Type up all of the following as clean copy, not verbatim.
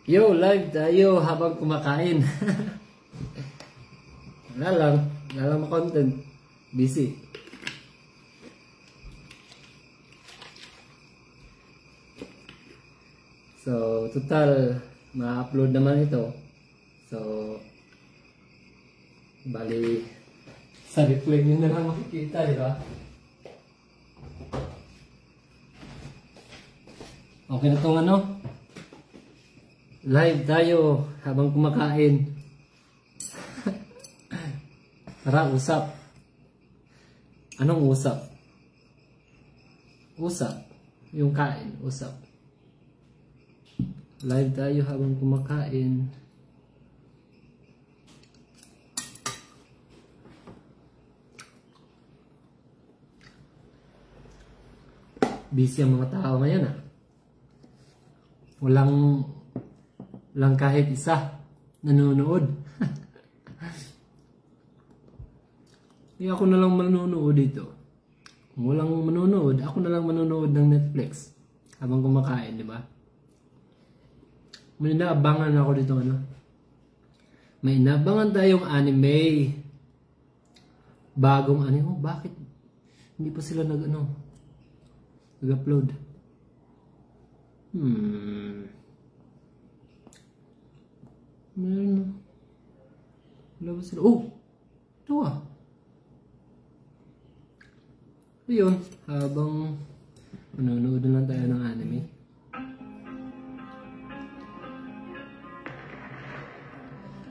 Yo, live tayo habang kumakain. Wala lang ma-content. Busy. So, total, ma-upload naman ito. So, bali, sa replay nyo na lang makikita, di ba? Okay na itong ano? Live tayo habang kumakain. Tara, usap. Anong usap? Usap. Yung kain, usap. Live tayo habang kumakain. Busy ang mga tao ngayon ah. Walang kahit isa nanonood. Hindi ako na lang manonood dito. Kung walang manonood, ako na lang manonood ng Netflix habang kumakain, di ba? May inaabangan ako dito, ano? May inaabangan tayong anime. Bagong anime. Oh, bakit? Hindi pa sila nag-upload. Meron. Wala ba sila? Oh! Ito ah. Ayun. Habang manonood lang tayo ng anime.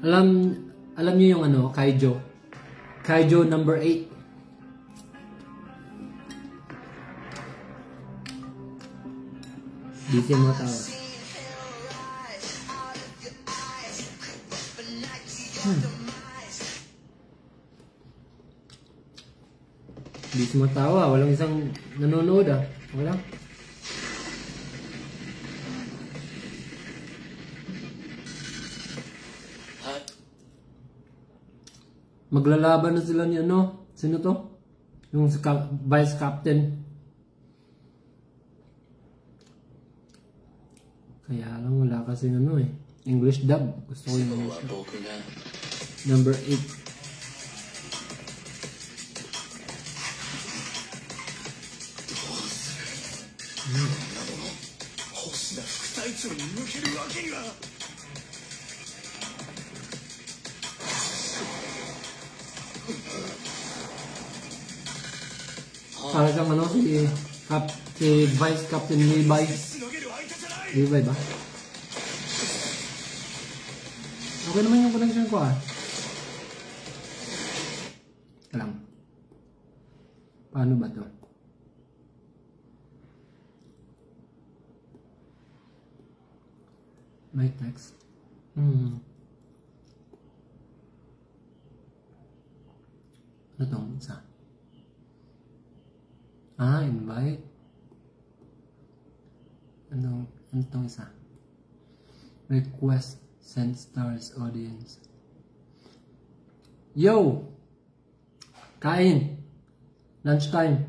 Alam niyo yung ano, Kaijo. Kaijo number 8. Busy ang mga tao. Busy mga tao ah. Walang isang nanonood ah. Wala. Maglalaban na sila ni ano? Sino to? Yung vice captain. Kaya lang wala kasi ano eh. English dub. Gusto ko yung English dub. Number 8. Para siyang ano si Vice Captain Levi. Levi ba? Okay naman yung connection ko ah. Alam. Paano ba to? May text. Ano tong isa? Invite. Ano tong isa? Request send stars audience. Yo! Kain! Lunchtime.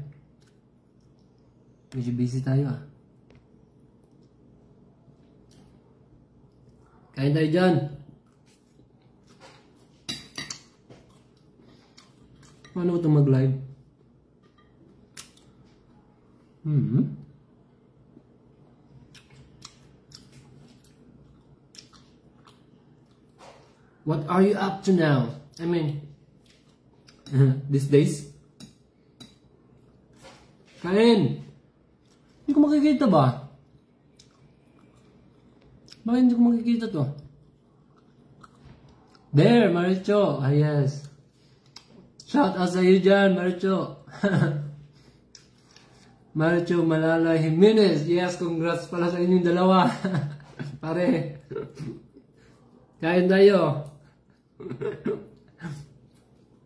Medyo busy tayo ah. Kain tayo dyan. Paano ito mag-live? What are you up to now? I mean, these days? Kain! Hindi ko makikita ba? Bakit hindi ko makikita to? There, Maricho! Ah, yes. Shout out sa iyo dyan, Maricho! Maricho Malala Jimenez. Yes, congrats pala sa inyong dalawa. Pare. Kain tayo.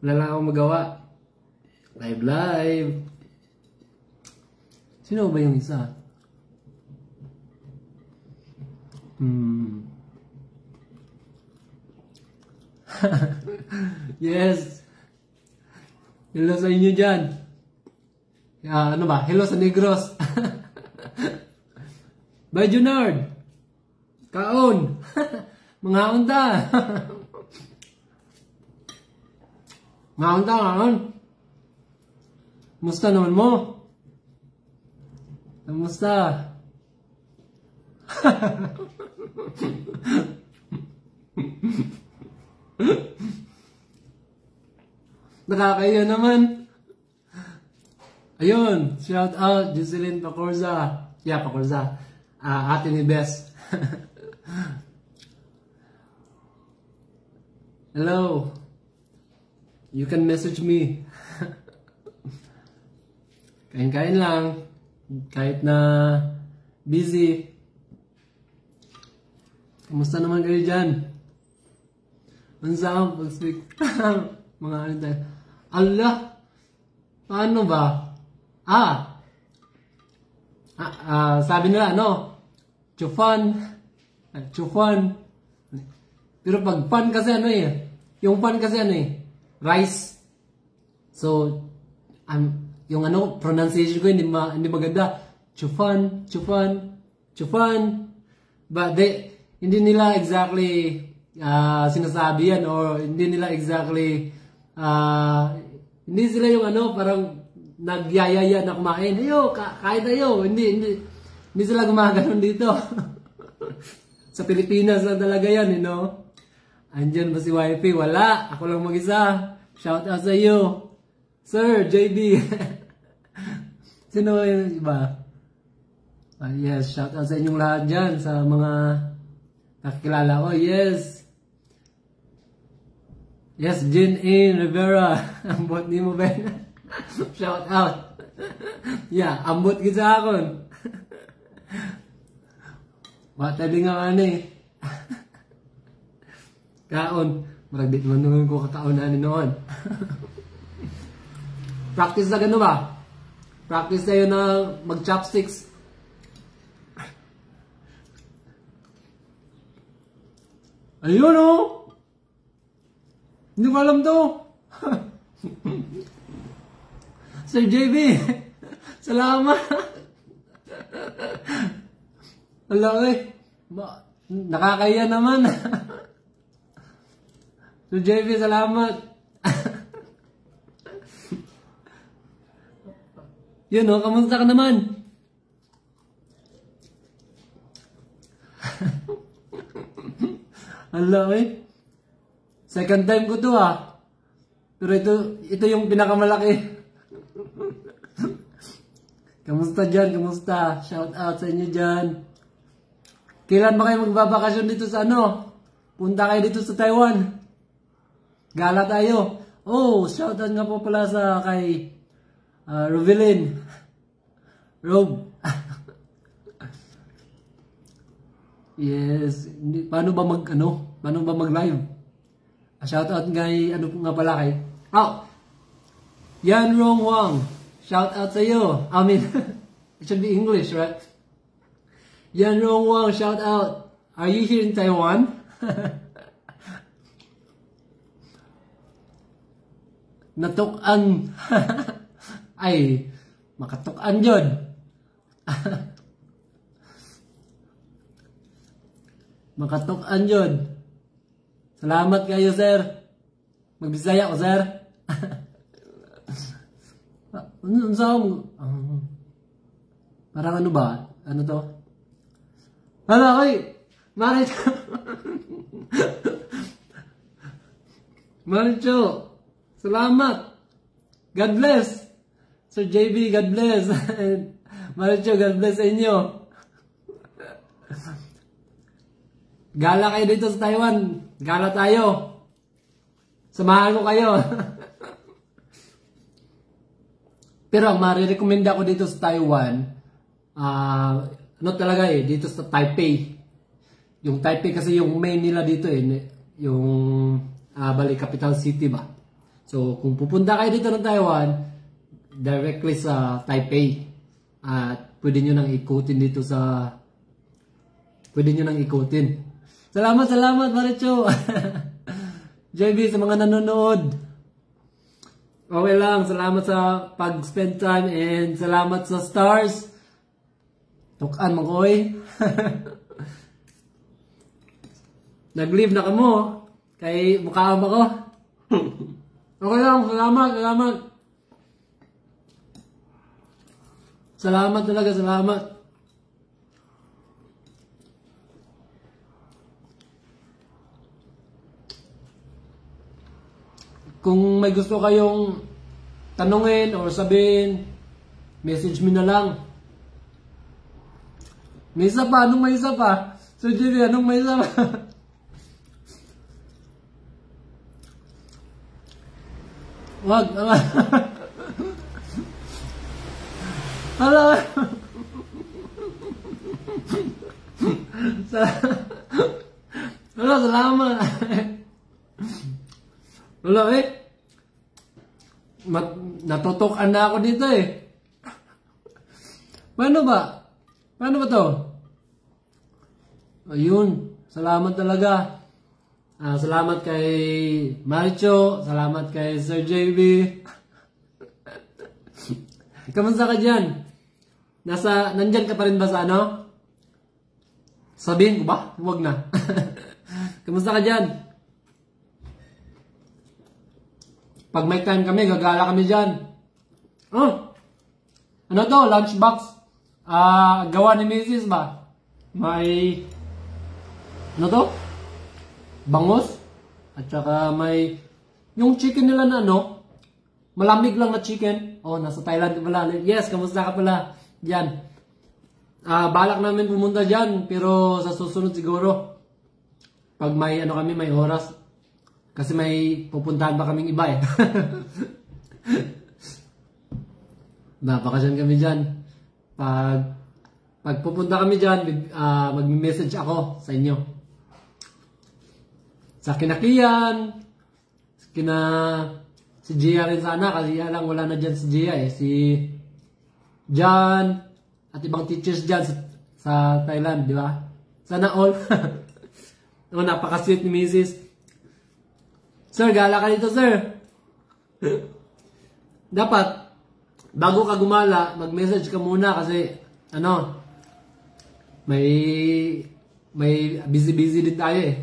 Wala lang akong magawa. Live. Sino ba yung isa? Yes. Hello sa inyo dyan. Ano ba? Hello sa Negros. Bye, Junard. Kaon. Mga unta. Mga unta, kaon. Musta naman mo? Kamusta? Nakakaya naman. Ayun, shout out Jocelyn Pacorza. Yeah, Pacorza. Ate ni Bes. Hello. You can message me. Kain-kain lang. Kahit na busy. Kamusta naman kayo dyan? Ang saan pag-speak? Mga ano tayo. Allah! Paano ba? Sabi nila, no? Chufan. Chufan. Pero pag pan kasi ano eh. Yung pan kasi ano eh. Rice. So, yung ano, pronunciation ko hindi maganda. Chufan, chufan, chufan. But hindi nila exactly sinasabi yan or hindi nila exactly hindi sila yung ano, parang nagyayaya na kumain. Ayo, kain tayo. Hindi sila gumaganon dito. Sa Pilipinas lang talaga yan, you know? Andyan ba si YP? Wala. Ako lang mag-isa. Shout out sa iyo. Sir, JB. Sino yung iba? Yes, shout out sa inyong lahat dyan. Sa mga nakikilala ko. Yes. Yes, Jin A. Rivera. Ambot ni mo, Ben. Shout out. Yeah, ambot kita akon. Matabi nga ano eh. Kaon. Maragdit man naman ko kakaonan noon. Practice na gano ba? Practice tayo na mag-chopsticks. Ayun oh! Hindi ko alam to. Sir JB, salamat. Wala eh. Nakakaya naman. Sir JB, salamat. Yun o, kamusta ka naman? Hala eh. Second time ko to ah. Pero ito yung pinakamalaki. Kamusta dyan? Kamusta? Shout out sa inyo dyan. Kailan ba kayo magbabakasyon dito sa ano? Punta kayo dito sa Taiwan. Gala tayo. Oh, shout out nga po pala sa kay Rovelyn. Rob. Yes. Paano ba mag-live? Shout out kay nga pala kay. Oh. Yan Rong Wang. Shout out sa iyo. I mean, it should be English, right? Yan Rong Wang, shout out. Are you here in Taiwan? Natukan. Ay, makatukan yun. Makatukan yun. Salamat kayo, sir. Magbisaya ko, sir. Ano sa parang ano ba? Ano to? Hala, kay Maricho. Maricho. Salamat. God bless. Sir JB, God bless. Maricho, God bless sa inyo. Gala kayo dito sa Taiwan. Gala tayo. Samahan ko kayo. Pero ang marirekomenda ko dito sa Taiwan, ano talaga eh, dito sa Taipei. Yung Taipei kasi yung main nila dito eh, yung bali capital city ba. So kung pupunta kayo dito ng Taiwan, directly sa Taipei. At pwede nyo nang ikutin dito sa, Salamat Maricho. JB sa mga nanonood. Okay lang, salamat sa pag-spend time and salamat sa stars. Tukan mo koy. Nag-leave na kamo. Kay mukhaam ako. Okay lang, salamat, salamat. Salamat talaga, salamat. Kung may gusto kayong tanungin or sabihin, message me na lang. May isa pa, anong may isa pa? Sir Jerry, anong may isa pa? Wag, Hello. Hello, salamat. Hello, natutukan na ako dito eh. Paano ba? Paano ba to? Ayun, salamat talaga. Salamat kay Maricho, salamat kay Sir JB. Kamusta ka dyan? Nandyan ka pa rin ba sa ano? Sabihin ko ba? Huwag na. Kamusta ka dyan? Pag may time kami, gagala kami dyan. Oh, ano to? Lunchbox. Gawa ni Mrs. ba? May, ano to? Bangus. At saka may, yung chicken nila na ano, malamig lang na chicken. Oh, nasa Thailand ka pala. Yes, kamusta ka pala? Diyan. Balak namin pumunta dyan, pero sa susunod siguro. Pag may ano kami, may oras. Kasi may pupuntahan pa kaming iba eh. Napakasyan kami dyan. Pag pupunta kami dyan, mag-message ako sa inyo. Sa kinakiyan, si Gia rin sana, kasi lang wala na dyan si Gia eh. Si John, at ibang teachers dyan sa Thailand, di ba? Sana all. Oh, napaka-sweet ni Mrs. Sir, gala ka dito, sir. Dapat, bago ka gumala, mag-message ka muna kasi, ano, may busy-busy din tayo eh.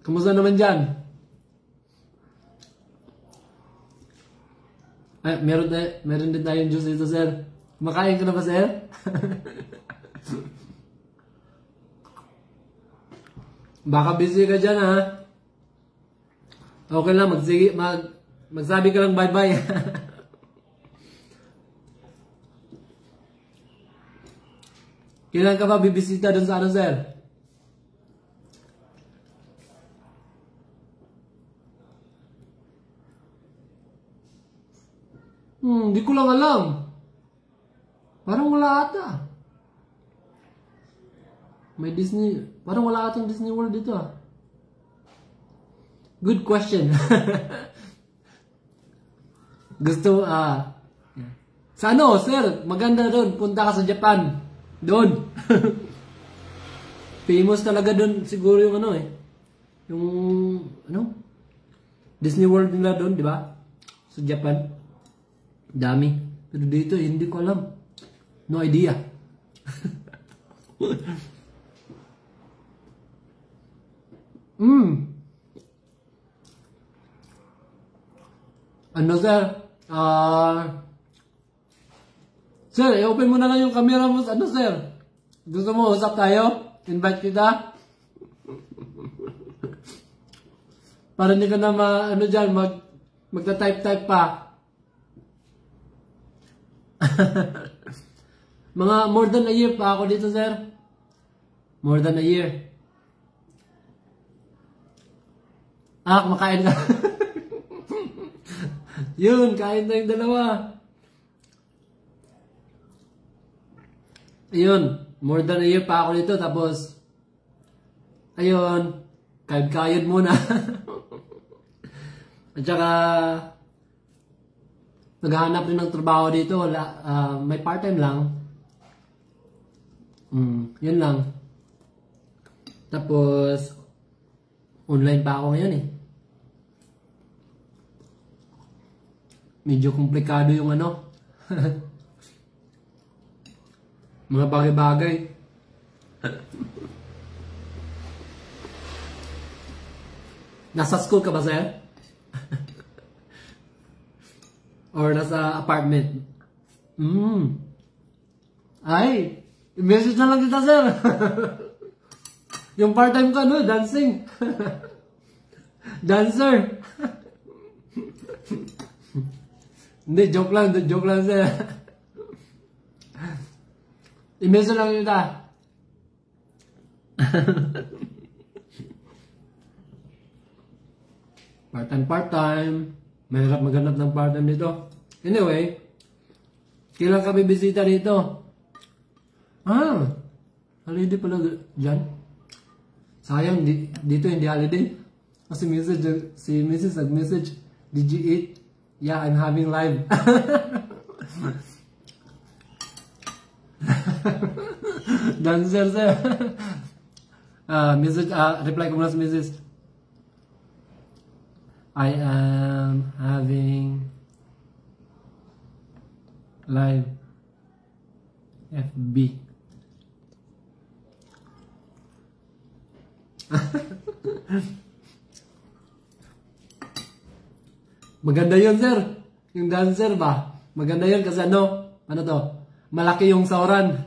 Kamusta naman dyan? Ay, meron din tayong juice dito, sir. Kumakain ka na ba, sir? Baka busy ka dyan, ha? Okay lang, magsabi ka lang bye-bye. Kailan ka ba bibisita dun sa ano, sir? Di ko lang alam. Parang wala ata. May Disney. Parang wala atang Disney World dito ah. Good question. Gusto, sa ano, sir? Maganda doon. Punta ka sa Japan. Doon. Famous talaga doon siguro yung ano eh. Yung, ano? Disney World nila doon, di ba? Sa Japan. Dami. Pero dito, hindi ko alam. No idea. Ano, sir? Sir, i-open mo na lang yung camera mo. Ano, sir? Gusto mo usap tayo? Invite kita? Para hindi ka na ano dyan, magta-type-type pa. Mga more than a year pa ako dito, sir. More than a year. Kumakain ka. Yun, kain tayong dalawa. Ayun, more than a year pa ako dito. Tapos, ayun, kayod muna. At saka, naghahanap rin ng trabaho dito. Wala, may part-time lang. Yun lang. Tapos, online pa ako ngayon eh. Medyo komplikado yung ano. Mga bagay-bagay. Nasa school ka ba, sir? Or nasa apartment? Ay, i-message na lang kita, sir. Yung part-time ka, no? Dancing. Dancer. Hindi, joke lang, sir. I-message lang kita. Part-time. Mahirap maghanap ng part-time dito. Anyway, kailan ka bibisita dito? Holiday pala dyan. Sayang, dito hindi holiday. Kasi si Mrs. nag-message, did you eat? Yeah, I'm having live. Dancer, sir. Reply ko muna sa Mrs. I am having live FB. Maganda yun, sir. Yung dancer ba? Maganda yun kasi ano to? Malaki yung sauran.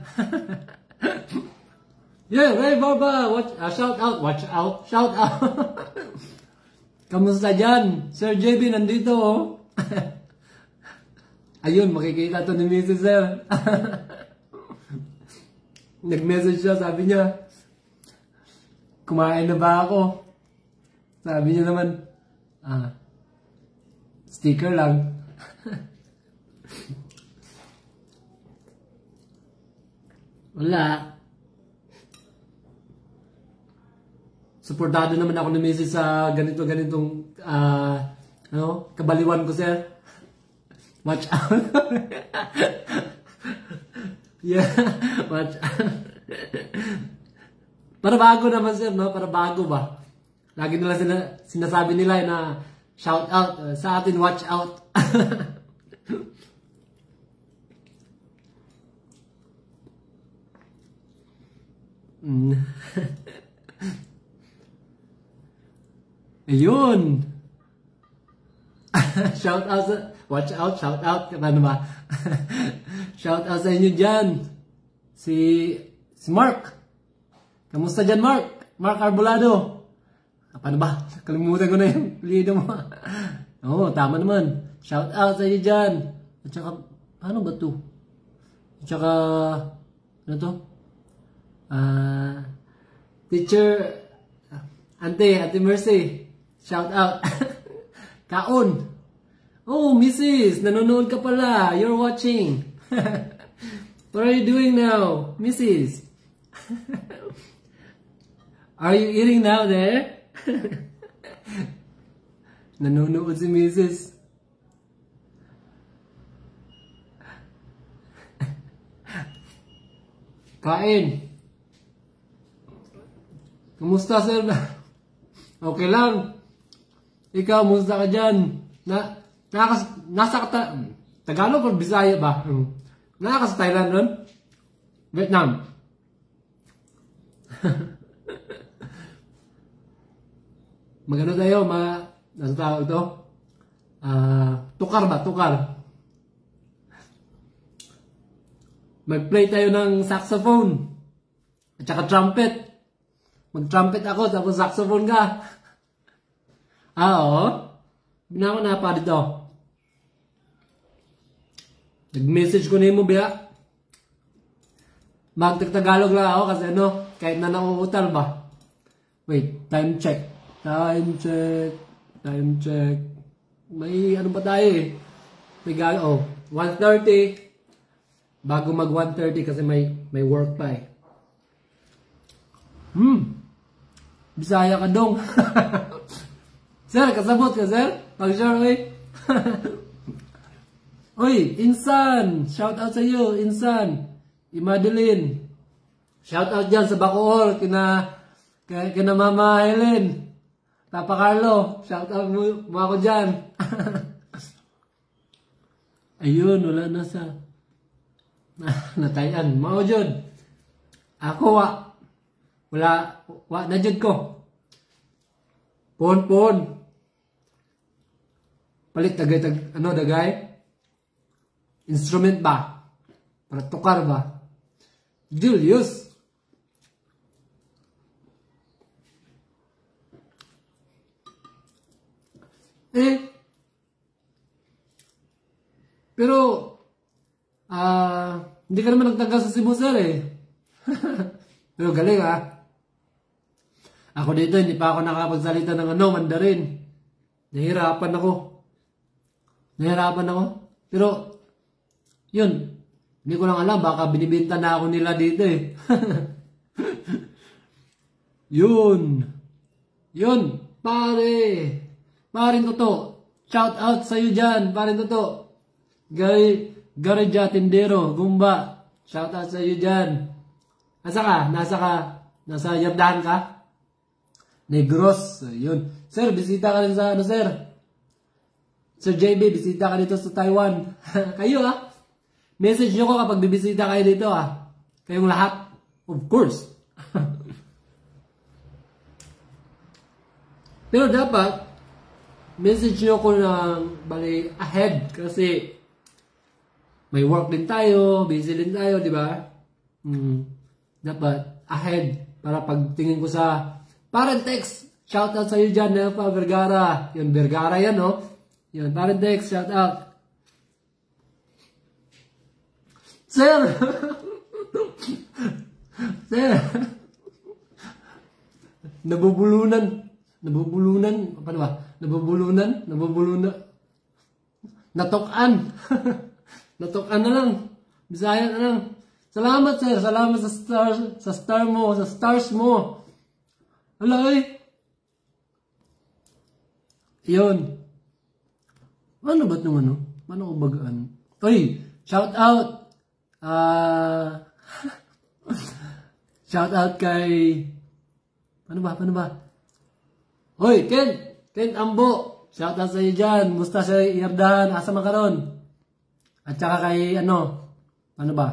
Yeah, hey Baba, shout out, watch out, shout out. Kamusta dyan? Sir JB nandito, oh. Ayun, makikita to ni Mrs. Sir. Nag-message siya, sabi niya, kumain na ba ako? Sabi niya naman, sticker lang. Wala. Suportado naman ako ni Mrs. sa ganitong kabaliwan ko, sir. Watch out. Yeah, watch out. Para bago naman, sir, no? Para bago ba? Lagi nila sinasabi nila na shout out. Sa atin, watch out. Ayun. Shout out watch out, shout out. Ano ba? Shout out sa inyo dyan. Si Mark. Kamusta dyan, Mark? Mark Arbolado. Paano ba? Kalimutan ko na yung lido mo. Oo, tama naman. Shout out sa inyo dyan. At saka, paano ba to? At saka, ano to? Teacher, Ate Mercy. Shout out. Kaon. Oh, Mrs. Nanonood ka pala. You're watching. What are you doing now, Mrs.? Are you eating now there? Nanonood si Mrs. Kain. Kumusta, sir? Okay lang. Ikaw, kumusta ka dyan? Tagalog o Bisaya ba? Nasa Thailand ron? Vietnam? Magano tayo, ano tawag ito? Tukar ba? Tukar. Mag-play tayo ng saxophone. At saka trumpet. Mag-trumpet ako, tapos saxophone ka. Oo. Binako na pa dito. Nag-message ko na mo, biya. Magtag-Tagalog lang ako kasi ano, kahit na nakukutal ba. Wait, time check. Time check. May ano ba tayo eh. May 1:30. Bago mag 1:30 kasi may work pa eh. Bisaya ka dong. Sir, kasabot ka, sir? Pag-share, oy. Oy, Insan. Shout out sa iyo, Insan. Madeline. Shout out dyan sa Bacoor. Kina Mama Helen. Papa Carlo. Shout out mo ako dyan. Ayun, wala na sa... natayan. Mao jud. Ako wala na jud ko. Pon. Palit dagay. Instrument ba? Para tukar ba? Julius. Pero, hindi ka naman nagtagal sa Cebu, sir, eh. Pero galing, Ako dito, hindi pa ako nakapagsalita ng Mandarin. Nahirapan ako. Pero, yun. Hindi ko lang alam, baka binibinta na ako nila dito, eh. Yun, pare. Parin Toto. Shout out sa iyo dyan, parin Toto. Garja Tindero, Gumba. Shout out sa iyo dyan. Nasa ka? Nasa Yardahan ka? Negros. Yun. Sir, bisita ka rin sa sir? Sir JB, bisita ka dito sa Taiwan. Kayo, Message nyo ko kapag bibisita kayo dito, Kayong lahat. Of course. Pero dapat, message nyo ko ng bali ahead kasi may work din tayo, busy din tayo, di ba? Dapat ahead para pagtingin ko sa Parentex. Shout out sa iyo dyan, Nelpa Vergara. Yun, Vergara yan, no? Yun, Parentex, shout out. Sir! Sir! Nabubulunan. Paano ba? Nabubulunan. Natokan. Natokan na lang. Bisaya na lang. Salamat, sir. Salamat sa stars mo. Hala, Yun. Ano ba ito, Paano ko bagaan? Shout out. Shout out kay... Paano ba? Hoy, Ken Ambo. Shout out sa iyo dyan. Musta sa Yardahan? Asa makaron? At saka kay paano ba?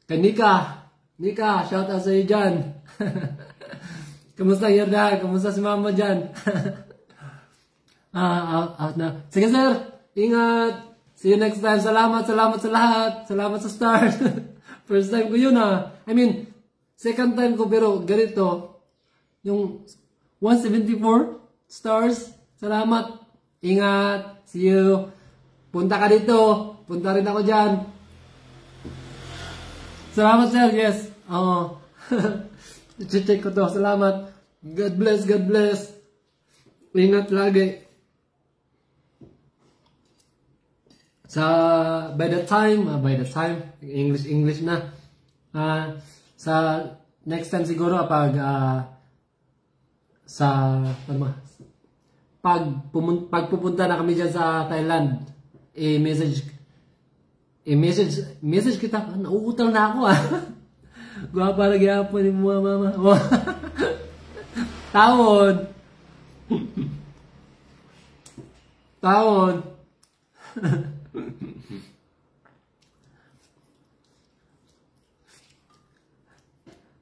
Kay Nika, shout out sa iyo dyan. Kamusta Yardahan? Kamusta si mama dyan? Out na. Sige sir, ingat. See you next time. Salamat sa lahat. Salamat sa stars. First time ko yun I mean, second time ko pero ganito. Yung 174 stars. Salamat. Ingat. See you. Punta ka dito. Punta rin ako dyan. Salamat sir. Yes. I-check ko to. Salamat. God bless. Ingat lagi. By the time, English na. Sa next time siguro pag pupunta na kami dyan sa Thailand, message kita. Nauutang na ako Gwapa lagi po ni mama. Taon.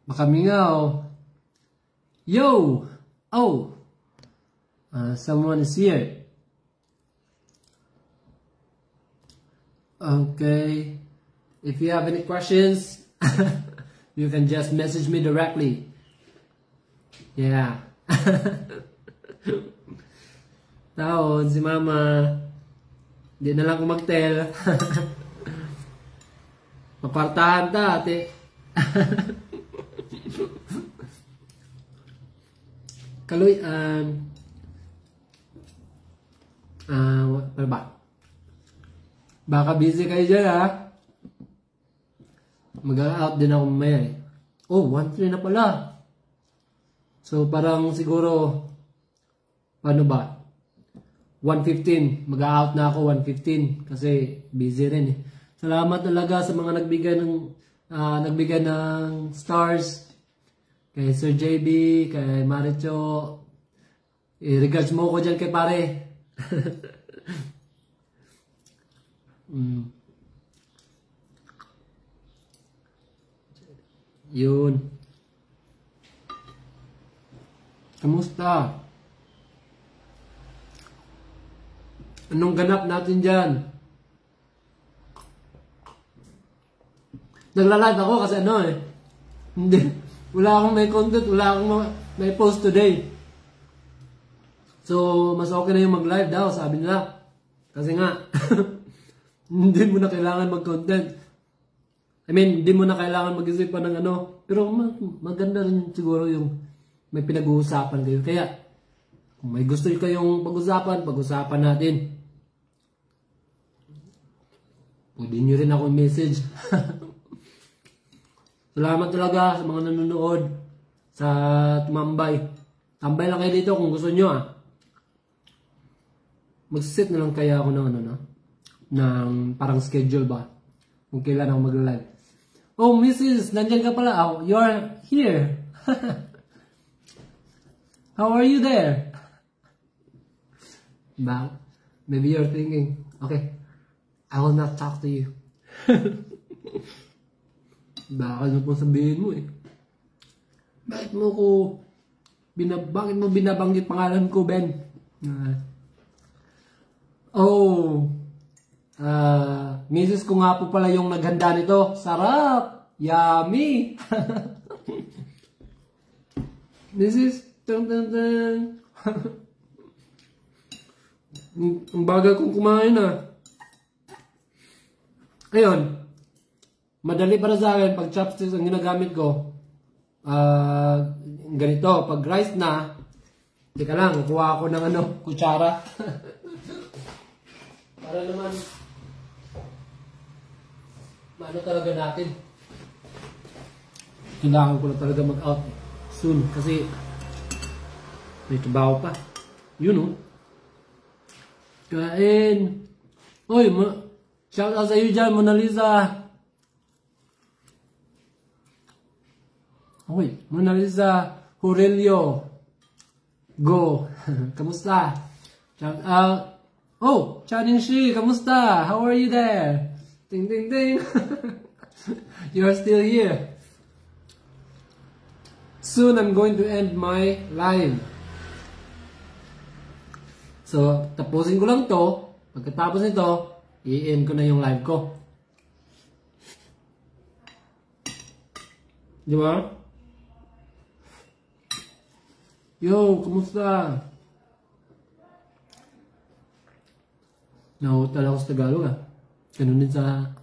Makamingaw. Yo! Someone is here. Okay. If you have any questions, you can just message me directly. Yeah. Taon, si mama. Hindi na lang ko mag-tell. Mapartahan ta, ate. Kaluyan. Ano ba? Baka busy kayo dyan, Mag-out din ako mamaya, 1-3 na pala. So, parang siguro, paano ba? 1:15. Mag-out na ako 1:15 kasi busy rin Salamat talaga sa mga nagbigay ng stars. Kay Sir JB, kay Maricho. I-regards mo ko dyan kay pare. Yun. Kamusta? Anong ganap natin dyan? Nagla-live ako kasi ano eh. Hindi. Wala akong may content. Wala akong may post today. So, mas okay na yung mag-live daw, sabi nila. Kasi nga, hindi mo na kailangan mag-content. I mean, hindi mo na kailangan mag-isip pa ng ano. Pero maganda rin siguro yung may pinag-uusapan kayo. Kaya, kung may gusto kayong pag-usapan, pag-usapan natin. Pwede nyo rin ako message. Salamat talaga sa mga nanonood sa tumambay. Tambay lang kayo dito kung gusto nyo ah. Mag-set na lang kaya ako ng ano no? Ng parang schedule ba? Kung kailan ako mag-live. Oh, Mrs. Nandyan ka pala. Oh, you are here. How are you there? Ba? Maybe you're thinking, okay, I will not talk to you. Bakit mo pong sabihin mo eh? Bakit mo binabanggit pangalan ko, Ben? Mrs. ko nga po pala yung naghanda nito. Sarap! Yummy! Mrs. Tang tang tang. Ang bagal kong kumain ah. Ayun. Madali para sa akin pag chopsticks ang ginagamit ko. Ganito. Pag rice na, teka lang, kuha ako ng ano, kutsara. Para naman maano talaga natin. Kailangan ko na talaga mag-out soon kasi may trabaho pa. Yun oh. Kain. Oy, shout out sa iyo dyan, Mona Lisa. Oy, Mona Lisa Aurelio. Go. Kamusta? Shout out. Oh, Channing Shi, kamusta? How are you there? Ding ding ding. You are still here. Soon I'm going to end my live. So, tapusin ko lang to. Pagkatapos nito, i-end ko na yung live ko. Di ba? Yo, kumusta? Nahutal ako sa Tagalog ah. Ganun din sa...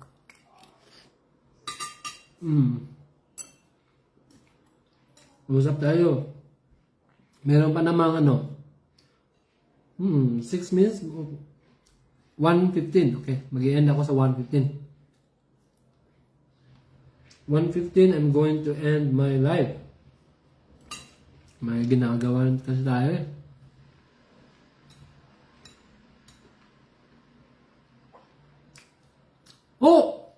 Usap tayo. Meron pa namang ano. 6 minutes? 1:15. Okay, mag-i-end ako sa 1:15. 1:15, I'm going to end my live. May ginagawa kasi tayo eh. Oh!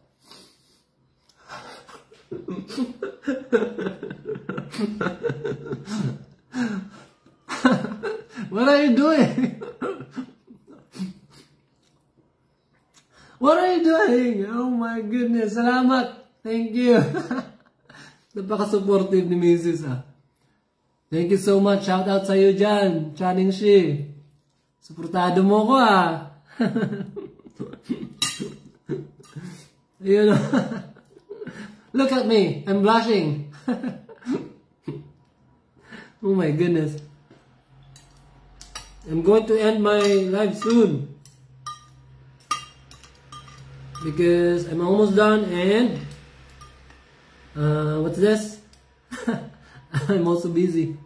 What are you doing? What are you doing? Oh my goodness. Salamat. Thank you. Napaka-supportive ni Mrs. ah. Thank you so much. Shout out sa iyo dyan. Channing Shi. Suportado mo ko ah. You know. Look at me. I'm blushing. Oh my goodness. I'm going to end my live soon. Because I'm almost done and what's this? I'm also busy.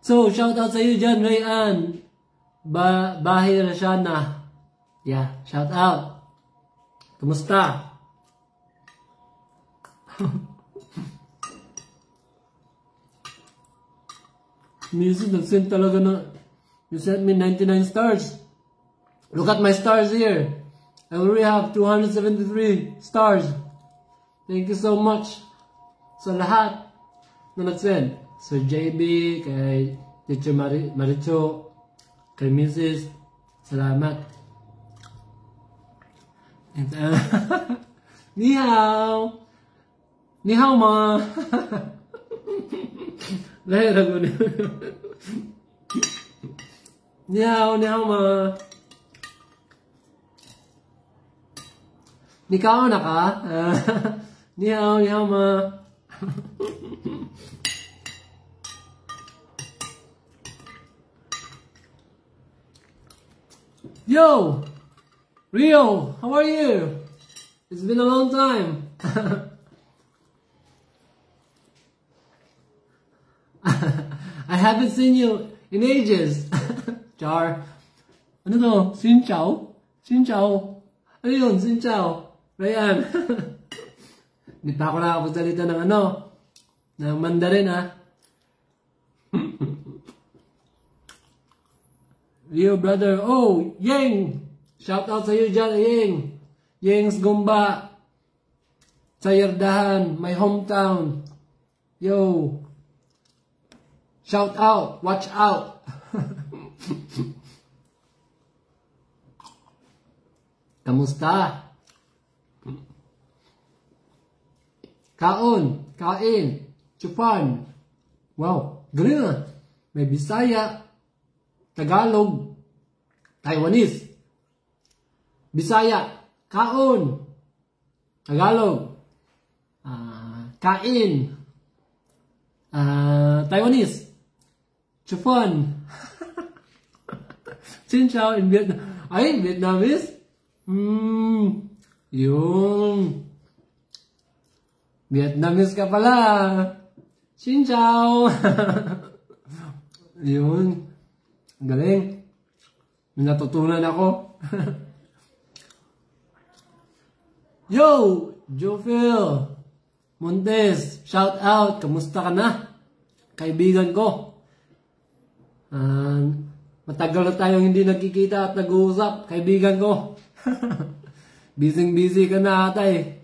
So, shout out sa iyo dyan, Rayan. Bahir Rashana. Yeah, shout out. Kumusta? Music, nag-send talaga na. You sent me 99 stars. Look at my stars here. I already have 273 stars. Thank you so much sa lahat na nag-send. So JB, kay Teacher Maricho, kay Mrs. Salamat. And, Ni hao. Ni hao ma. Lahi rago ni. Ni hao ma. Ni kao na ka? Ni hao ma. Yo! Rio, how are you? It's been a long time. I haven't seen you in ages. Char. Ano to? Xin chào? Xin chào? Ano yun? Xin chào? Ryan. Hindi pa ako nakapagsalita ng ano? Ng Mandarin ha? Rio brother. Oh, Yeng! Shout out sa iyo dyan, Yeng. Yeng's Gumba. Sayardahan, my hometown. Yo. Shout out. Watch out. Kamusta? Kaon. Kain. Chupan. Wow. Galing ah. May Bisaya. Tagalog. Taiwanese. Bisaya. Kaon. Tagalog. Kain. Taiwanese. Chupan. Xin chào in Vietnam. Ay, Vietnamese? Yung Vietnamese ka pala. Xin chào. Yun. Galing. May natutunan ako. Yo! Jofil Montes, shout out. Kamusta ka na? Kaibigan ko. Matagal na tayong hindi nagkikita at nag-uusap. Kaibigan ko. Busy ka na ata eh.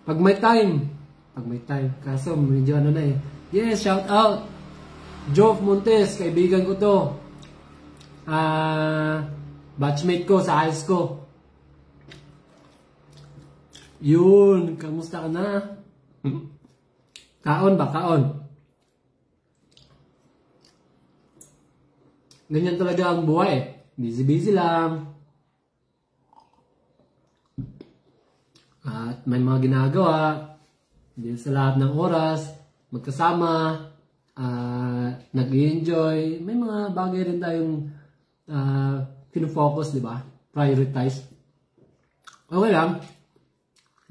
Pag may time. Kaso medyo ano na eh. Yes, shout out. Jof Montes, kaibigan ko to. Batchmate ko sa high school. Yun, kamusta ka na? Kaon ba? Kaon. Ganyan talaga ang buhay. Busy lang. At may mga ginagawa. Hindi sa lahat ng oras. Magkasama. Nag-enjoy. May mga bagay rin tayong pinofocus, di ba? Prioritize. Okay lang.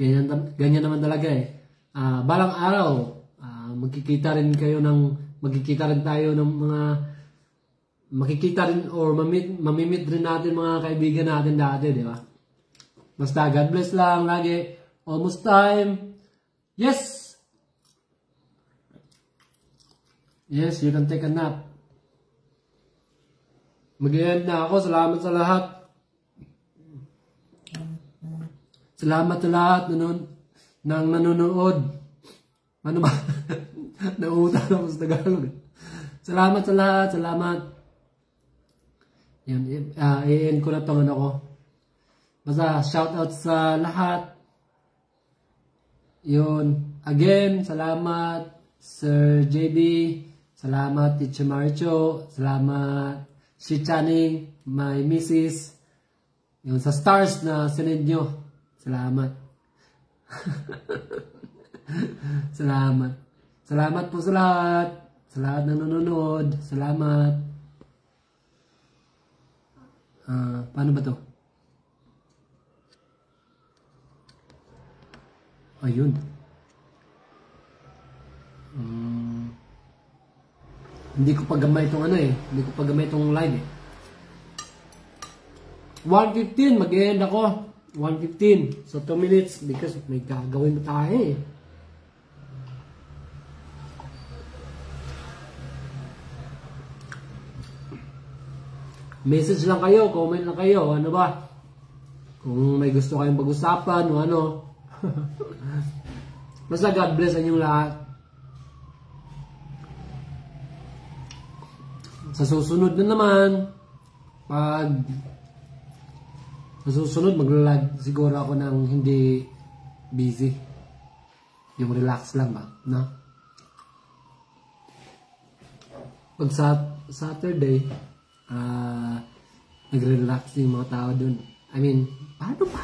Ganyan naman talaga eh. Balang araw, magkikita rin tayo ng mga makikita rin or mamimit rin natin mga kaibigan natin dati, di ba? Basta God bless lang lagi. Almost time. Yes! Yes, you can take a nap. Mag-end na ako. Salamat sa lahat. Salamat sa lahat nang nanonood. Ano ba? Nauutang ako sa Tagalog. Salamat sa lahat. Salamat. Yan. I-end ko na itong ano ko. Basta shout out sa lahat. Yun. Again, salamat Sir JB. Salamat Teacher Marcho. Salamat si Channing, my missus. Yun, sa stars na sinend nyo. Salamat. Salamat. Salamat po sa lahat. Sa lahat na nanonood. Salamat. Paano ba to? Ayun. Hindi ko pagamay itong ano eh. Hindi ko pagamay itong live eh. 1:15. Mag-e-end ako. 1:15. So 2 minutes because may gagawin na tayo eh. Message lang kayo. Comment lang kayo. Ano ba? Kung may gusto kayong pag-usapan o ano. Basta God bless ang inyong lahat. Sa susunod na naman, sa susunod maglalag siguro ako ng hindi busy. Yung relax lang ba, no? Pag Saturday, nagre-relax yung mga tao dun. I mean, paano ba?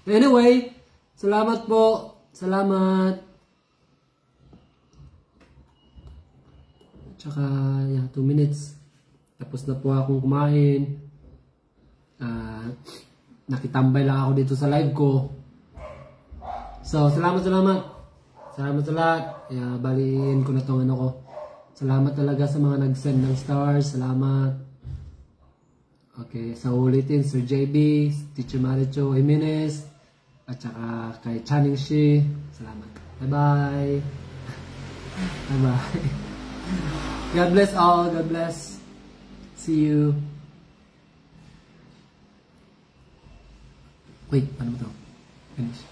Anyway, salamat po. Salamat. Tsaka, 2 minutes. Tapos na po akong kumain. Nakitambay lang ako dito sa live ko. So, salamat. Salamat sa lahat. Baliin ko na tong ano ko. Salamat talaga sa mga nag-send ng stars. Salamat. Okay, sa ulitin, Sir JB, Teacher Maricho Jimenez, at saka kay Channing Shi. Salamat. Bye-bye. Bye-bye. God bless all. God bless. See you. Wait, ano ba ito? Finish.